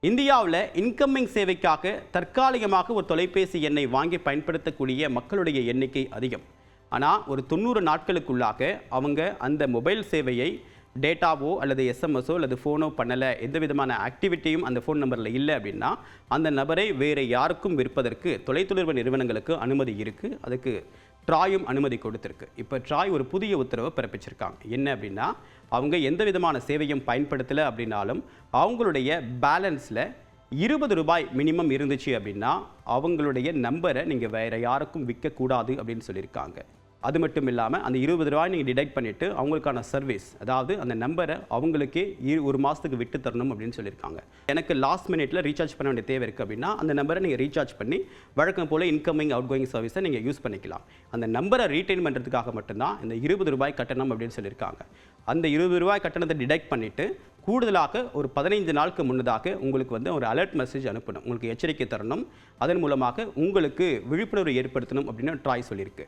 இந்தியாவில் இன்கமிங் சேவைக்காக தற்காலிகமாக ஒரு தொலைபேசி எண்ணை வாங்கி பயன்படுத்தக்கூடிய மக்களுடைய எண்ணிக்கை அதிகம். ஆனால் ஒரு 90 நாட்களுக்குள்ளாக அவங்க அந்த மொபைல் சேவையை டேட்டாவோ அல்லது எஸ்எம்எஸோ அல்லது ஃபோனோ பண்ணலை, எந்த விதமான ஆக்டிவிட்டியும் அந்த ஃபோன் நம்பரில் இல்லை அப்படின்னா அந்த நபரை வேறு யாருக்கும் விற்பதற்கு தொலைத்தொடர்பு நிறுவனங்களுக்கு அனுமதி இருக்குது. அதுக்கு ட்ராயும் அனுமதி கொடுத்துருக்கு. இப்போ ட்ராய் ஒரு புதிய உத்தரவை பிறப்பிச்சிருக்காங்க. என்ன அப்படின்னா, அவங்க எந்த விதமான சேவையும் பயன்படுத்தலை அப்படின்னாலும் அவங்களுடைய பேலன்ஸில் ₹20 மினிமம் இருந்துச்சு அப்படின்னா அவங்களுடைய நம்பரை நீங்கள் வேறு யாருக்கும் விற்கக்கூடாது அப்படின்னு சொல்லியிருக்காங்க. அது மட்டும் இல்லாமல் அந்த ₹20 நீங்கள் டிடெக்ட் பண்ணிவிட்டு அவங்களுக்கான சர்வீஸ், அதாவது அந்த நம்பரை அவங்களுக்கே ஒரு மாதத்துக்கு விட்டு தரணும் அப்படின்னு சொல்லியிருக்காங்க. எனக்கு லாஸ்ட் மினிட்ல ரீசார்ஜ் பண்ண வேண்டிய தேவை இருக்குது அப்படின்னா அந்த நம்பரை நீங்கள் ரீசார்ஜ் பண்ணி வழக்கம் போல் இன்கமிங் அவுட் கோயிங் சர்வீஸை நீங்கள் யூஸ் பண்ணிக்கலாம். அந்த நம்பரை ரீட்டைன் பண்ணுறதுக்காக மட்டும்தான் இந்த ₹20 கட்டணம் அப்படின்னு சொல்லியிருக்காங்க. அந்த ₹20 கட்டணத்தை டிடெக்ட் பண்ணிவிட்டு கூடுதலாக ஒரு 15 நாளுக்கு முன்னதாக உங்களுக்கு ஒரு அலர்ட் மெசேஜ் அனுப்பணும், உங்களுக்கு எச்சரிக்கை தரணும். அதன் மூலமாக உங்களுக்கு விழிப்புணர்வு ஏற்படுத்தணும் அப்படின்னு ட்ராய் சொல்லியிருக்கு.